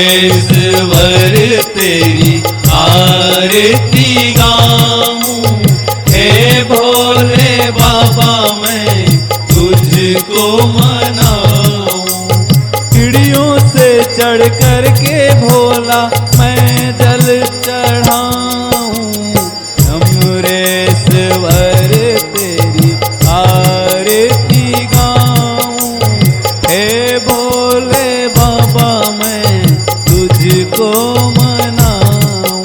अमरेश्वर तेरी आरती गाऊं, हे भोले बाबा मैं तुझको मनाऊं। सीढ़ियों से चढ़ कर के भोला मैं जल चढ़ाऊं, अमरेश्वर तेरी आरती गाऊं, हे भोले बाबा मैं तुझको मनाऊं।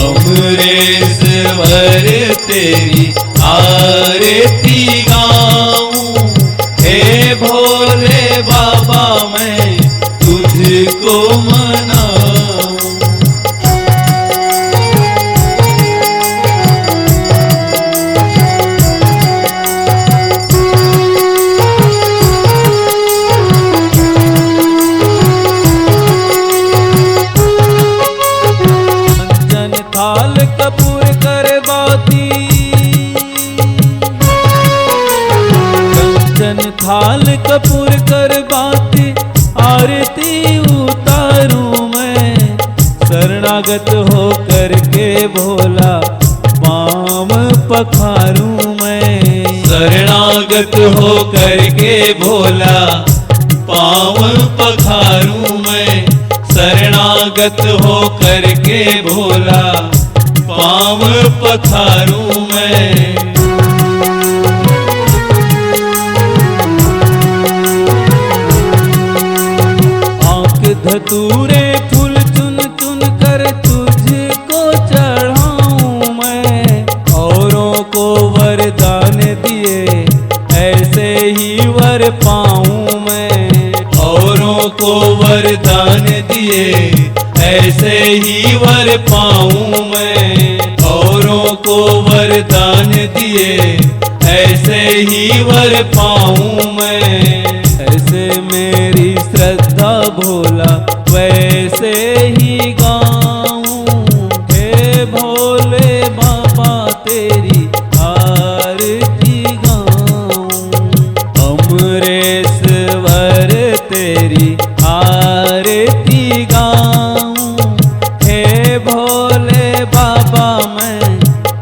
अमरेश्वर तेरी आरती गाऊं, हे भोले बाबा मैं तुझको मनाऊं। कंचन थाल कपूर कर बाती, कंचन थाल कपूर कर बाती, आरती उतारूं मैं शरणागत हो करके भोला पाँव पखारूं मैं। शरणागत हो करके भोला पाँव पखारूं मैं, शरणागत हो करके भोला पाँव पखारूं मैं। आँख धतूरे फूल चुन चुन कर तुझको चढ़ाऊं मैं, औरों को वरदान दिए ऐसे ही वर पाऊं मैं। औरों को वरदान दिए ऐसे ही वर पाऊं मैं, औरों को वरदान दिए ऐसे ही वर पाऊं मैं। ऐसे मेरी श्रद्धा भोला वैसे ही गाऊं, हे भोले बाबा तेरी आरती गाऊं। अमरेश्वर तेरी आरती गाऊं, हे भोले बाबा मैं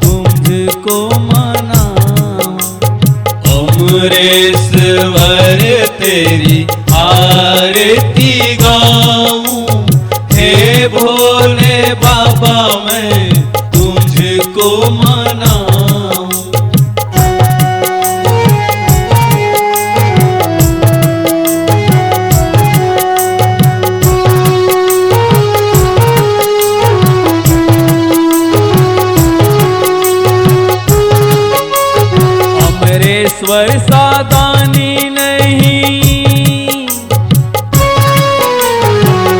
तुझको मनाऊं। अमरेश्वर तेरी आरती गाऊं, हे भोले बाबा मैं तुझको मनाऊं। अमरेश्वर सादानी नहीं,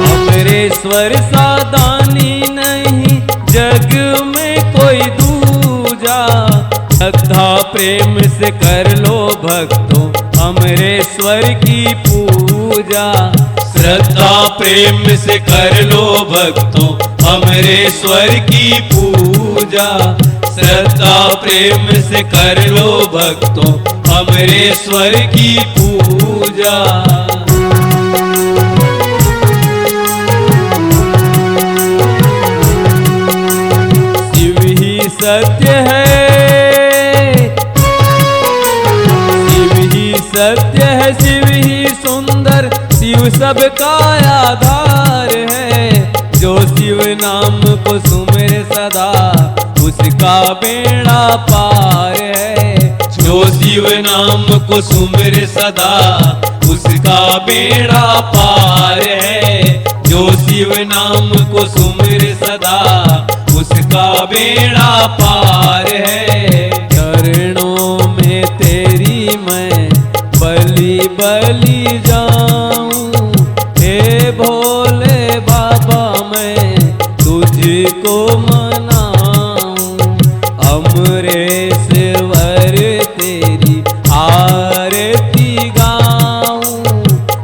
अमरेश्वर सादानी नहीं, जग में कोई दूजा। श्रद्धा प्रेम से कर लो भक्तों अमरेश्वर की पूजा। श्रद्धा प्रेम से कर लो भक्तों अमरेश्वर की पूजा। श्रद्धा प्रेम से कर लो भक्तों अमरेश्वर की पूजा। शिव ही सत्य है, शिव ही सत्य है, शिव ही सुंदर, शिव सबका आधार है। जो शिव नाम को सुमिरे सदा उसका बेड़ा पार है। जो शिव नाम को सुमिरे सदा उसका बेड़ा पार है। जो शिव नाम को सुमिरे सदा उसका बेड़ा पार है। चरणों में तेरी मैं बलि बलि जाऊं, हे भोले बाबा मैं तुझको मनाऊं। अमरेश्वर तेरी आरती गाऊं,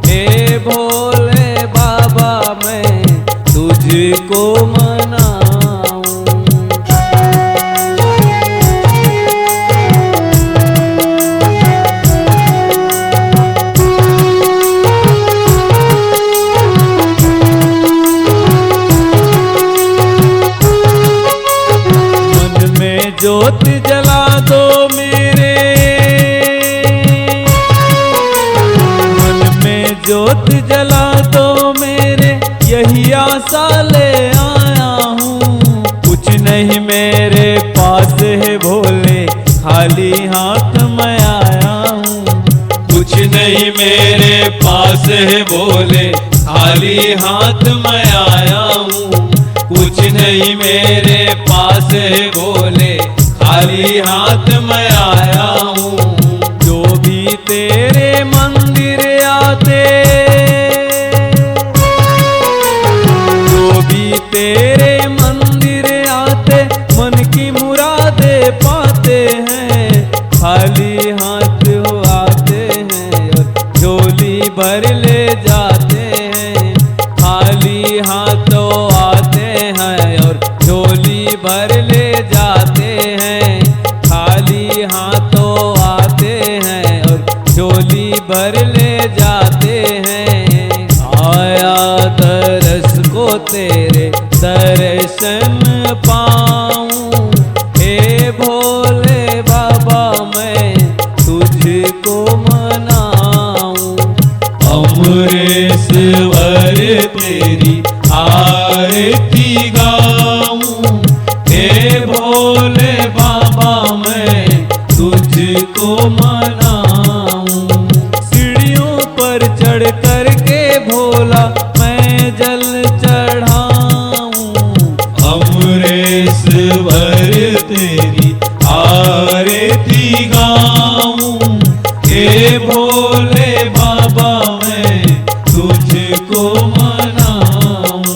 हे भोले बाबा मैं तुझको मनाऊं। जला दो मेरे, यही आशा ले आया हूँ। कुछ नहीं मेरे पास है भोले, खाली हाथ मैं आया हूँ। कुछ नहीं मेरे पास है भोले, खाली हाथ मैं आया हूँ। कुछ नहीं मेरे पास है भोले, खाली हाथ मैं आया हूँ। जो भी तेरे मंदिर आते, जो भी तेरे मंदिर आते, मन की मुरादे पाते हैं। खाली हाथ हो आते हैं और झोली भर ले जाते हैं। खाली हाथों आते हैं और झोली भर ले जाते हैं। खाली हाथों आते हैं और झोली भर ले जाते हैं। आया तरस को तेरे दर्शन पाऊं, हे भोले बाबा मैं तुझको मनाऊं। अमरेश्वर तेरी आरती गाऊं, हे भोले बाबा मैं तुझको मनाऊं। सीढ़ियों पर चढ़ कर के भोला मैं जल चढ़ाऊं। अमरेश्वर तेरी आरती गाऊं, हे भोले बाबा मैं तुझको मनाऊं।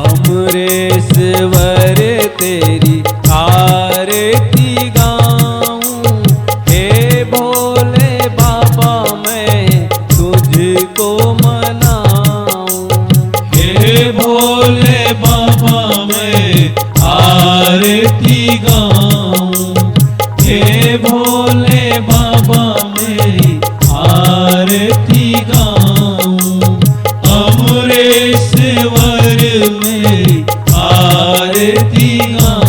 अमरेश्वर तेरी आरती गाऊं, हे भोले बाबा मैं तुझको मनाऊं। हे भोले बाबा मैं आरती गाऊं, हे भोले बाबा मेरी आरती गाऊं। अमरेश्वर मेरी आरती गाऊं।